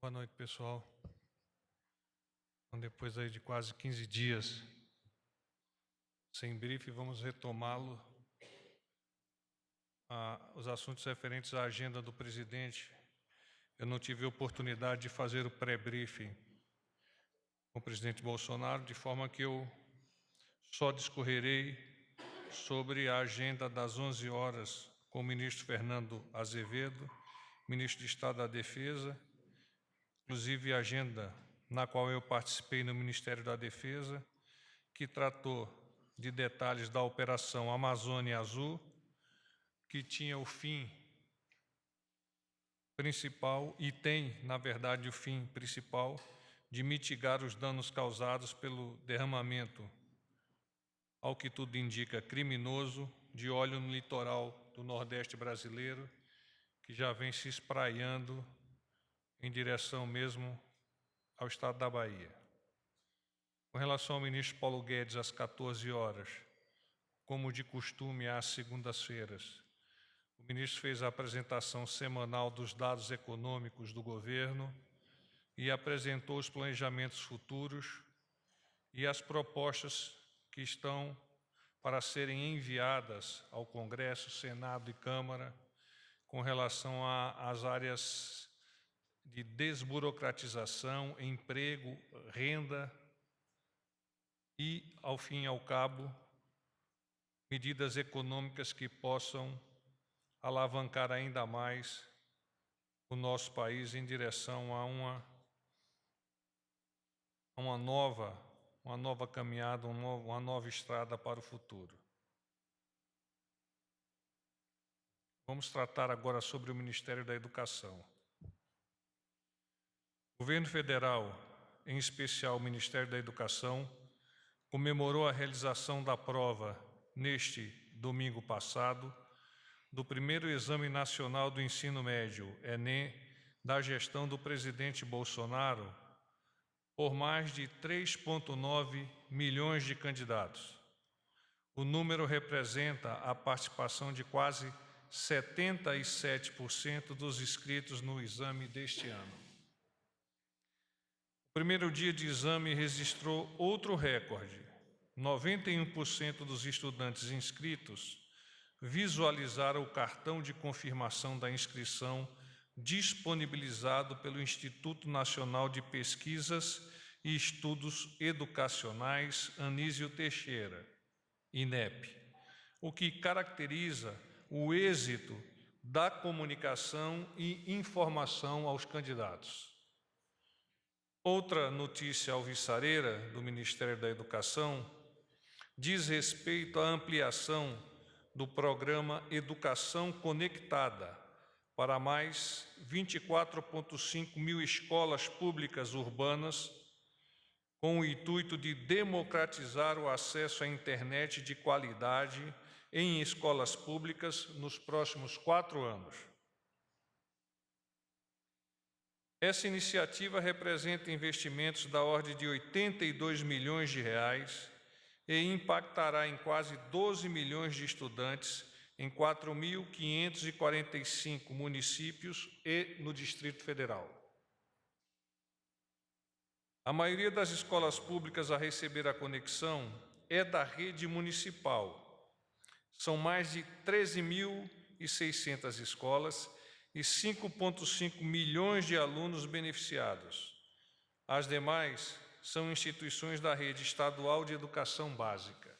Boa noite, pessoal. Então, depois aí de quase 15 dias sem briefing, vamos retomá-lo. Os assuntos referentes à agenda do presidente. Eu não tive oportunidade de fazer o pré-briefing com o presidente Bolsonaro, de forma que eu só discorrerei sobre a agenda das 11 horas com o ministro Fernando Azevedo, ministro de Estado da Defesa, inclusive a agenda na qual eu participei no Ministério da Defesa, que tratou de detalhes da Operação Amazônia Azul, que tinha o fim principal, e tem, na verdade, o fim principal, de mitigar os danos causados pelo derramamento, ao que tudo indica, criminoso, de óleo no litoral do Nordeste brasileiro, que já vem se espraiando em direção mesmo ao estado da Bahia. Com relação ao ministro Paulo Guedes, às 14 horas, como de costume, às segundas-feiras, o ministro fez a apresentação semanal dos dados econômicos do governo e apresentou os planejamentos futuros e as propostas que estão para serem enviadas ao Congresso, Senado e Câmara com relação às áreas de desburocratização, emprego, renda e, ao fim e ao cabo, medidas econômicas que possam alavancar ainda mais o nosso país em direção a uma nova caminhada, uma nova estrada para o futuro. Vamos tratar agora sobre o Ministério da Educação. O governo federal, em especial o Ministério da Educação, comemorou a realização da prova neste domingo passado do primeiro Exame Nacional do Ensino Médio, ENEM, da gestão do presidente Bolsonaro, por mais de 3,9 milhões de candidatos. O número representa a participação de quase 77% dos inscritos no exame deste ano. O primeiro dia de exame registrou outro recorde. 91% dos estudantes inscritos visualizaram o cartão de confirmação da inscrição disponibilizado pelo Instituto Nacional de Pesquisas e Estudos Educacionais Anísio Teixeira, INEP, o que caracteriza o êxito da comunicação e informação aos candidatos. Outra notícia alvissareira do Ministério da Educação diz respeito à ampliação do programa Educação Conectada para mais 24,5 mil escolas públicas urbanas, com o intuito de democratizar o acesso à internet de qualidade em escolas públicas nos próximos 4 anos. Essa iniciativa representa investimentos da ordem de 82 milhões de reais e impactará em quase 12 milhões de estudantes em 4.545 municípios e no Distrito Federal. A maioria das escolas públicas a receber a conexão é da rede municipal. São mais de 13.600 escolas e 5,5 milhões de alunos beneficiados. As demais são instituições da rede estadual de educação básica.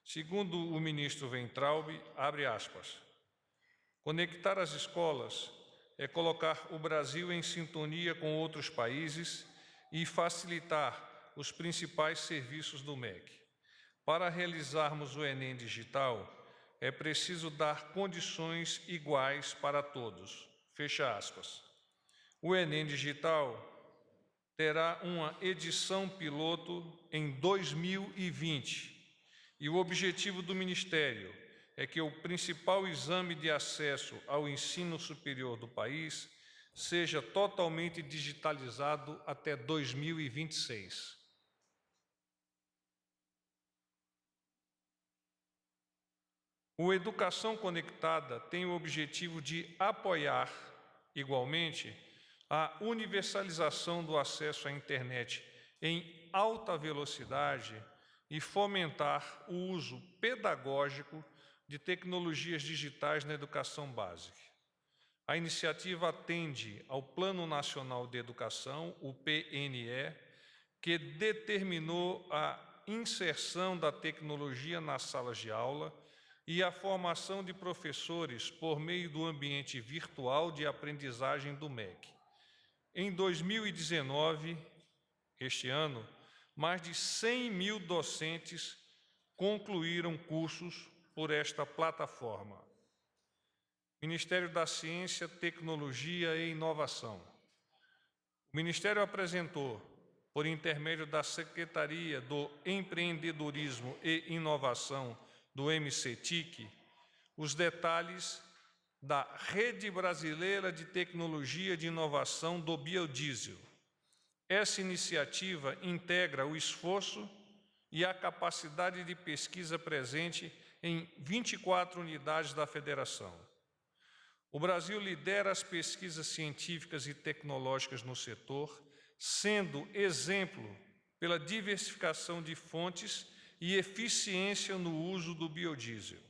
Segundo o ministro Weintraub, abre aspas, conectar as escolas é colocar o Brasil em sintonia com outros países e facilitar os principais serviços do MEC. Para realizarmos o Enem digital, é preciso dar condições iguais para todos. Fecha aspas. O Enem digital terá uma edição piloto em 2020 e o objetivo do Ministério é que o principal exame de acesso ao ensino superior do país seja totalmente digitalizado até 2026. O Educação Conectada tem o objetivo de apoiar, igualmente, a universalização do acesso à internet em alta velocidade e fomentar o uso pedagógico de tecnologias digitais na educação básica. A iniciativa atende ao Plano Nacional de Educação, o PNE, que determinou a inserção da tecnologia nas salas de aula e a formação de professores por meio do ambiente virtual de aprendizagem do MEC. Em 2019, este ano, mais de 100 mil docentes concluíram cursos por esta plataforma. Ministério da Ciência, Tecnologia e Inovação. O Ministério apresentou, por intermédio da Secretaria do Empreendedorismo e Inovação do MCTIC, os detalhes da Rede Brasileira de Tecnologia de Inovação do Biodiesel. Essa iniciativa integra o esforço e a capacidade de pesquisa presente em 24 unidades da Federação. O Brasil lidera as pesquisas científicas e tecnológicas no setor, sendo exemplo pela diversificação de fontes e eficiência no uso do biodiesel.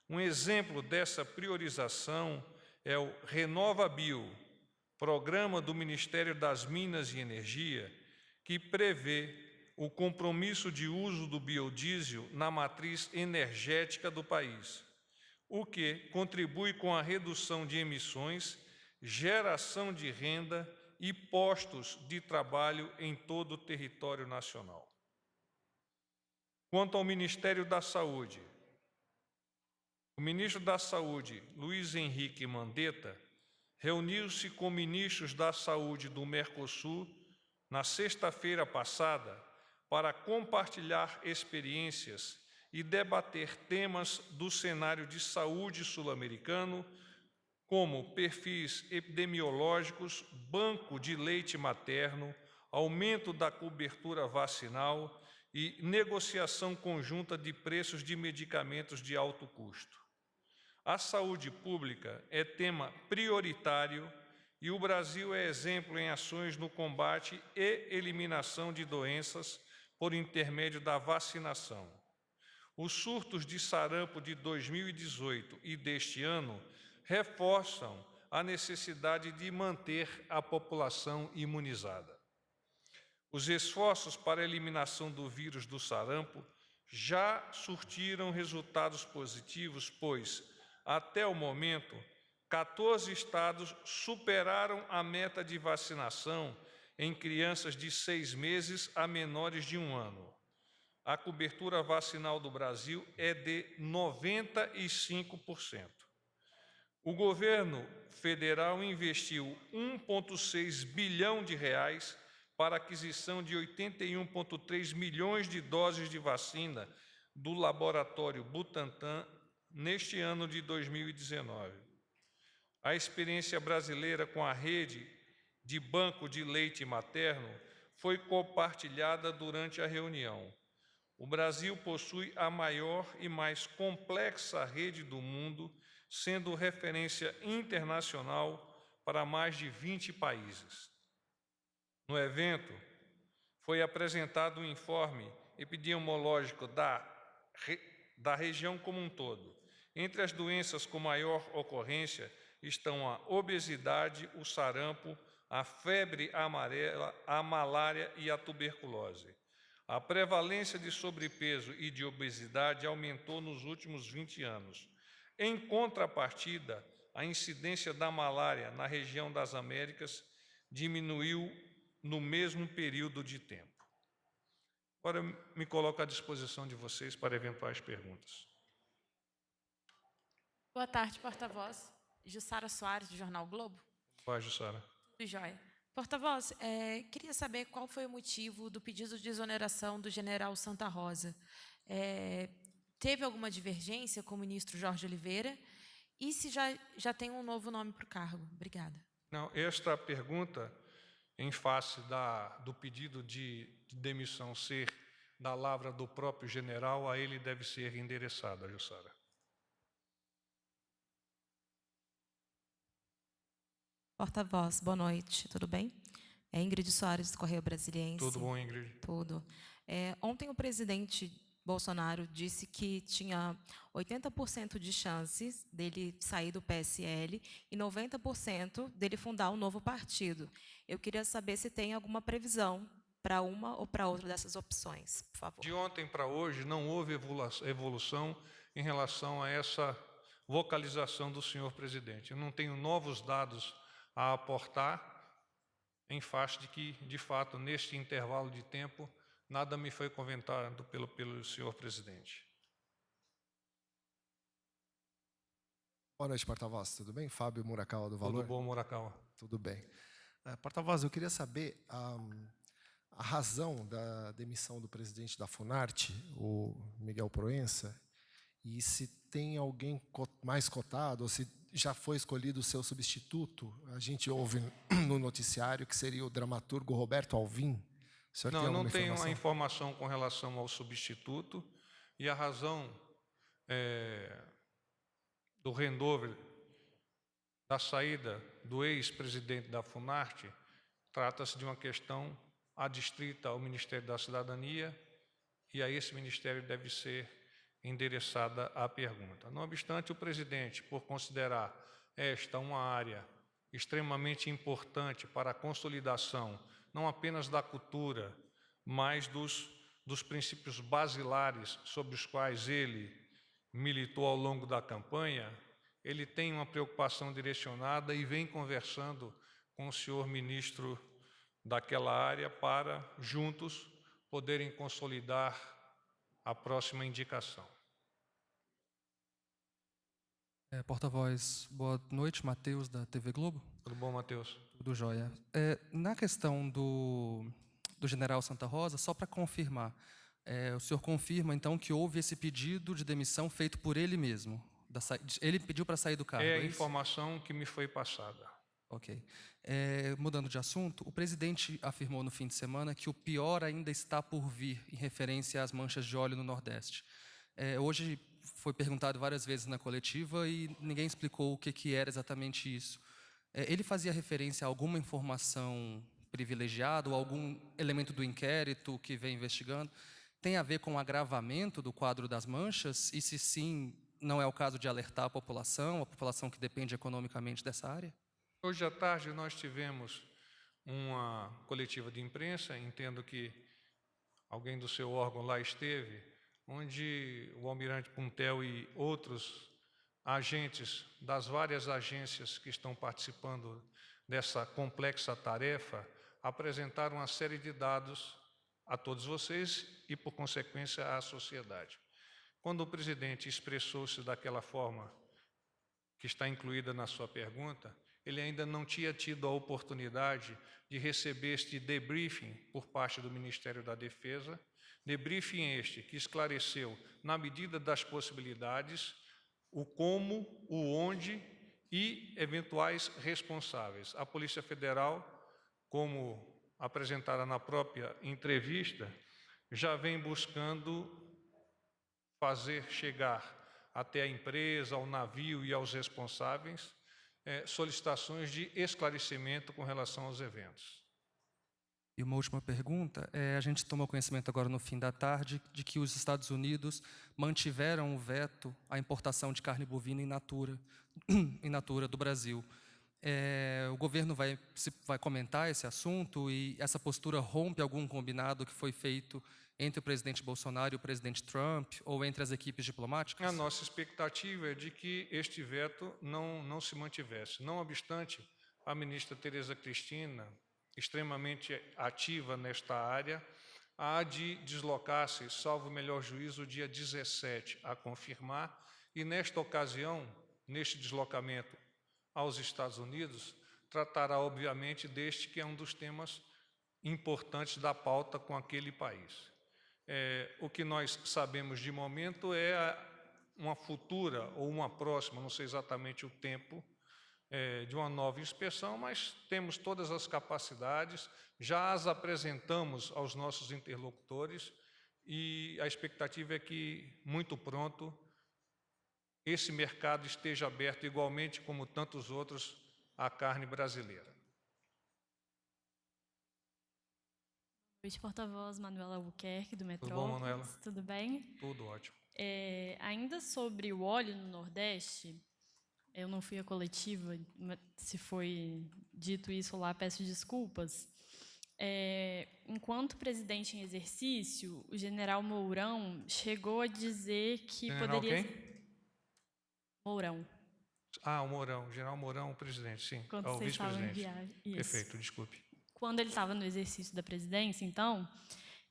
Um exemplo dessa priorização é o RenovaBio, programa do Ministério das Minas e Energia, que prevê o compromisso de uso do biodiesel na matriz energética do país, o que contribui com a redução de emissões, geração de renda e postos de trabalho em todo o território nacional. Quanto ao Ministério da Saúde, o ministro da Saúde, Luiz Henrique Mandetta, reuniu-se com ministros da Saúde do Mercosul na sexta-feira passada para compartilhar experiências e debater temas do cenário de saúde sul-americano, como perfis epidemiológicos, banco de leite materno, aumento da cobertura vacinal e negociação conjunta de preços de medicamentos de alto custo. A saúde pública é tema prioritário e o Brasil é exemplo em ações no combate e eliminação de doenças por intermédio da vacinação. Os surtos de sarampo de 2018 e deste ano reforçam a necessidade de manter a população imunizada. Os esforços para a eliminação do vírus do sarampo já surtiram resultados positivos, pois, até o momento, 14 estados superaram a meta de vacinação em crianças de 6 meses a menores de 1 ano. A cobertura vacinal do Brasil é de 95%. O governo federal investiu 1,6 bilhão de reais para a aquisição de 81,3 milhões de doses de vacina do laboratório Butantan neste ano de 2019. A experiência brasileira com a rede de banco de leite materno foi compartilhada durante a reunião. O Brasil possui a maior e mais complexa rede do mundo, sendo referência internacional para mais de 20 países. No evento, foi apresentado um informe epidemiológico da região como um todo. Entre as doenças com maior ocorrência estão a obesidade, o sarampo, a febre amarela, a malária e a tuberculose. A prevalência de sobrepeso e de obesidade aumentou nos últimos 20 anos. Em contrapartida, a incidência da malária na região das Américas diminuiu no mesmo período de tempo. Agora, me coloco à disposição de vocês para eventuais perguntas. Boa tarde, porta-voz. Jussara Soares, do Jornal Globo. Vai, Jussara. Tudo jóia. Porta-voz, queria saber qual foi o motivo do pedido de exoneração do general Santa Rosa. Teve alguma divergência com o ministro Jorge Oliveira? E se já tem um novo nome para o cargo? Obrigada. Não, esta pergunta, em face do pedido de demissão ser da lavra do próprio general, a ele deve ser endereçada, Jussara. Porta-voz, boa noite, tudo bem? É Ingrid Soares, do Correio Brasiliense. Tudo bom, Ingrid? Tudo. Ontem o presidente Bolsonaro disse que tinha 80% de chances dele sair do PSL e 90% dele fundar um novo partido. Eu queria saber se tem alguma previsão para uma ou para outra dessas opções, por favor. De ontem para hoje não houve evolução em relação a essa vocalização do senhor presidente. Eu não tenho novos dados a aportar em face de que, de fato, neste intervalo de tempo, nada me foi comentado pelo senhor presidente. Boa noite, porta-voz. Tudo bem? Fábio Murakawa, do Valor. Tudo bom, Murakawa? Tudo bem. Porta-voz, eu queria saber a razão da demissão do presidente da Funarte, o Miguel Proença, e se tem alguém mais cotado, ou se já foi escolhido o seu substituto. A gente ouve no noticiário que seria o dramaturgo Roberto Alvim. O senhor tem Não tenho informação? a informação com relação ao substituto, e a razão do handover, da saída do ex-presidente da Funarte, trata-se de uma questão adstrita ao Ministério da Cidadania, e a esse ministério deve ser endereçada a pergunta. Não obstante, o presidente, por considerar esta uma área extremamente importante para a consolidação, não apenas da cultura, mas dos princípios basilares sobre os quais ele militou ao longo da campanha, ele tem uma preocupação direcionada e vem conversando com o senhor ministro daquela área para, juntos, poderem consolidar a próxima indicação. Porta-voz, boa noite, Matheus, da TV Globo. Tudo bom, Matheus? Tudo jóia. Na questão do general Santa Rosa, só para confirmar, o senhor confirma, então, que houve esse pedido de demissão feito por ele mesmo? Ele pediu para sair do cargo? É a informação que me foi passada. Ok. Mudando de assunto, o presidente afirmou no fim de semana que o pior ainda está por vir, em referência às manchas de óleo no Nordeste. Hoje foi perguntado várias vezes na coletiva e ninguém explicou o que era exatamente isso. Ele fazia referência a alguma informação privilegiada ou algum elemento do inquérito que vem investigando? Tem a ver com o agravamento do quadro das manchas? E se sim, não é o caso de alertar a população que depende economicamente dessa área? Hoje à tarde nós tivemos uma coletiva de imprensa, entendo que alguém do seu órgão lá esteve, onde o almirante Puntel e outros agentes das várias agências que estão participando dessa complexa tarefa apresentaram uma série de dados a todos vocês e, por consequência, à sociedade. Quando o presidente expressou-se daquela forma que está incluída na sua pergunta, ele ainda não tinha tido a oportunidade de receber este debriefing por parte do Ministério da Defesa, debriefing este que esclareceu, na medida das possibilidades, o como, o onde e eventuais responsáveis. A Polícia Federal, como apresentada na própria entrevista, já vem buscando fazer chegar até a empresa, ao navio e aos responsáveis solicitações de esclarecimento com relação aos eventos. E uma última pergunta, a gente tomou conhecimento agora no fim da tarde de que os Estados Unidos mantiveram o veto à importação de carne bovina in natura do Brasil. O governo vai comentar esse assunto e essa postura rompe algum combinado que foi feito entre o presidente Bolsonaro e o presidente Trump ou entre as equipes diplomáticas? A nossa expectativa é de que este veto não se mantivesse. Não obstante, a ministra Tereza Cristina, extremamente ativa nesta área, há de deslocar-se, salvo o melhor juízo, dia 17, a confirmar, e nesta ocasião, neste deslocamento aos Estados Unidos, tratará, obviamente, deste que é um dos temas importantes da pauta com aquele país. O que nós sabemos de momento é uma futura ou uma próxima, não sei exatamente o tempo, de uma nova inspeção, mas temos todas as capacidades, já as apresentamos aos nossos interlocutores e a expectativa é que, muito pronto, esse mercado esteja aberto igualmente como tantos outros à carne brasileira. Boa noite, porta-voz Manuela Albuquerque, do Tudo bom, Metrópolis. Manuela? Tudo bem? Tudo ótimo. Ainda sobre o óleo no Nordeste, eu não fui à coletiva, se foi dito isso lá, peço desculpas. Enquanto presidente em exercício, o general Mourão chegou a dizer que General poderia... quem? Mourão. Ah, o Mourão, General Mourão, o presidente, sim. Quando O vocês estavam em vice-presidente. viagem. Isso. Perfeito, desculpe. Quando ele estava no exercício da presidência, então,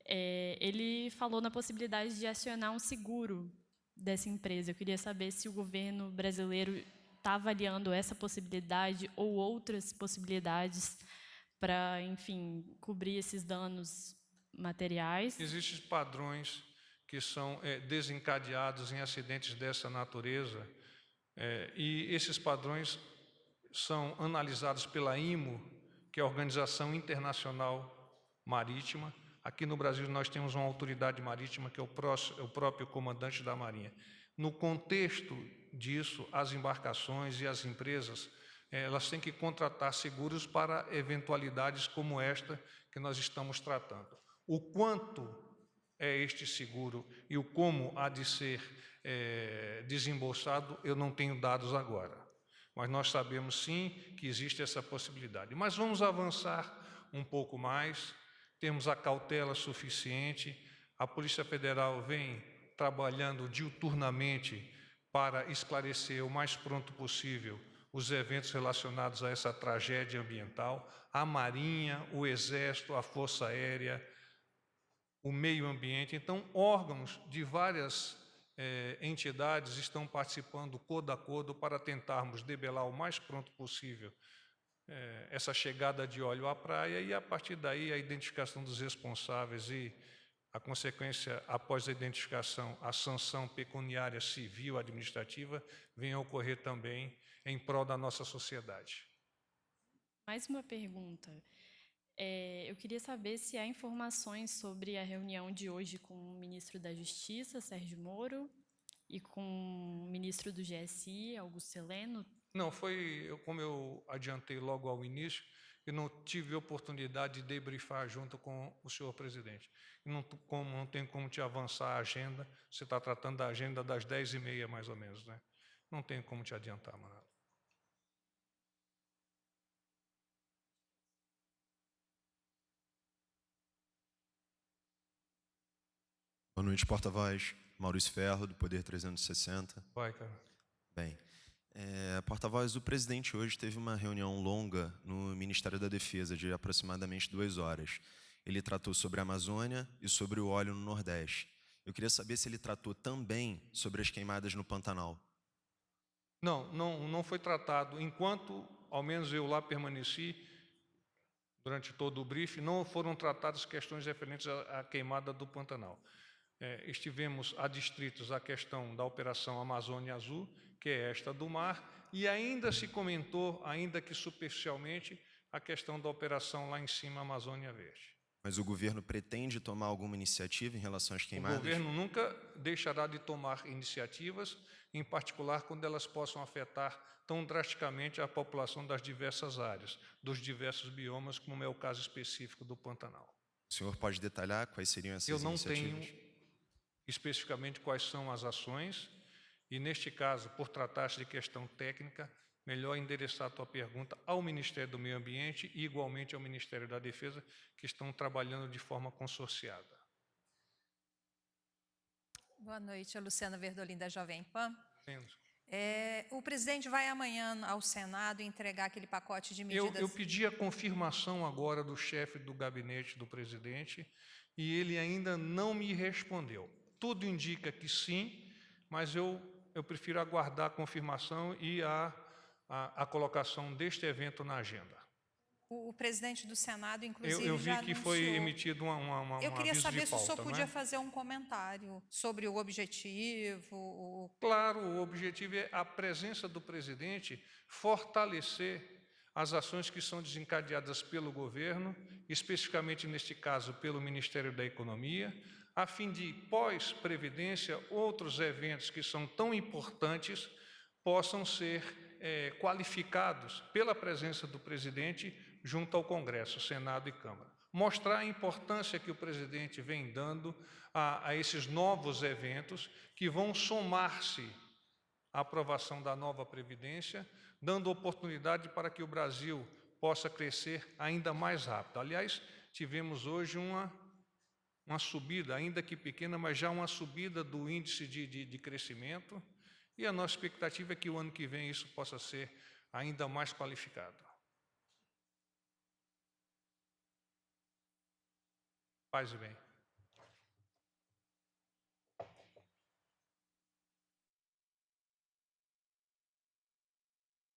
ele falou na possibilidade de acionar um seguro dessa empresa. Eu queria saber se o governo brasileiro está avaliando essa possibilidade ou outras possibilidades para, enfim, cobrir esses danos materiais. Existem padrões que são desencadeados em acidentes dessa natureza, e esses padrões são analisados pela IMO, que é a Organização Internacional Marítima. Aqui no Brasil nós temos uma autoridade marítima, que é o próprio comandante da Marinha. No contexto disso, as embarcações e as empresas, elas têm que contratar seguros para eventualidades como esta que nós estamos tratando. O quanto é este seguro e o como há de ser desembolsado, eu não tenho dados agora. Mas nós sabemos, sim, que existe essa possibilidade. Mas vamos avançar um pouco mais, temos a cautela suficiente, a Polícia Federal vem trabalhando diuturnamente para esclarecer o mais pronto possível os eventos relacionados a essa tragédia ambiental, a Marinha, o Exército, a Força Aérea, o meio ambiente. Então, órgãos de várias entidades estão participando codo a codo para tentarmos debelar o mais pronto possível essa chegada de óleo à praia, e a partir daí a identificação dos responsáveis e a consequência, após a identificação, a sanção pecuniária civil administrativa venha a ocorrer também em prol da nossa sociedade. Mais uma pergunta. Eu queria saber se há informações sobre a reunião de hoje com o ministro da Justiça, Sérgio Moro, e com o ministro do GSI, Augusto Heleno. Não, como eu adiantei logo ao início, eu não tive oportunidade de debriefar junto com o senhor presidente. Não tem como te avançar a agenda, você está tratando da agenda das 10h30, mais ou menos, né? Não tem como te adiantar, Manuela. Boa noite, porta-voz. Maurício Ferro, do Poder 360. Vai, cara. Bem, porta-voz, o presidente hoje teve uma reunião longa no Ministério da Defesa, de aproximadamente 2 horas. Ele tratou sobre a Amazônia e sobre o óleo no Nordeste. Eu queria saber se ele tratou também sobre as queimadas no Pantanal. Não foi tratado. Enquanto, ao menos eu lá permaneci, durante todo o briefing, não foram tratadas questões referentes à queimada do Pantanal. Estivemos adstritos à questão da Operação Amazônia Azul, que é esta do mar, e ainda se comentou, ainda que superficialmente, a questão da operação lá em cima, Amazônia Verde. Mas o governo pretende tomar alguma iniciativa em relação às queimadas? O governo nunca deixará de tomar iniciativas, em particular quando elas possam afetar tão drasticamente a população das diversas áreas, dos diversos biomas, como é o caso específico do Pantanal. O senhor pode detalhar quais seriam essas iniciativas? Eu não tenho especificamente quais são as ações, e neste caso, por tratar-se de questão técnica, melhor endereçar a tua pergunta ao Ministério do Meio Ambiente e igualmente ao Ministério da Defesa, que estão trabalhando de forma consorciada. Boa noite, a Luciana Verdolim, da Jovem Pan. Entendo. O presidente vai amanhã ao Senado entregar aquele pacote de medidas... Eu pedi a confirmação agora do chefe do gabinete do presidente e ele ainda não me respondeu. Tudo indica que sim, mas eu prefiro aguardar a confirmação e a colocação deste evento na agenda. O presidente do Senado, inclusive, eu vi já que anunciou... foi emitido um Eu queria aviso saber de se pauta, o senhor podia né? fazer um comentário sobre o objetivo... Claro, o objetivo é a presença do presidente fortalecer as ações que são desencadeadas pelo governo, especificamente neste caso pelo Ministério da Economia, a fim de, pós-previdência, outros eventos que são tão importantes possam ser qualificados pela presença do presidente junto ao Congresso, Senado e Câmara. Mostrar a importância que o presidente vem dando a esses novos eventos que vão somar-se à aprovação da nova Previdência, dando oportunidade para que o Brasil possa crescer ainda mais rápido. Aliás, tivemos hoje uma subida, ainda que pequena, mas já uma subida do índice de crescimento, e a nossa expectativa é que o ano que vem isso possa ser ainda mais qualificado. Paz e bem.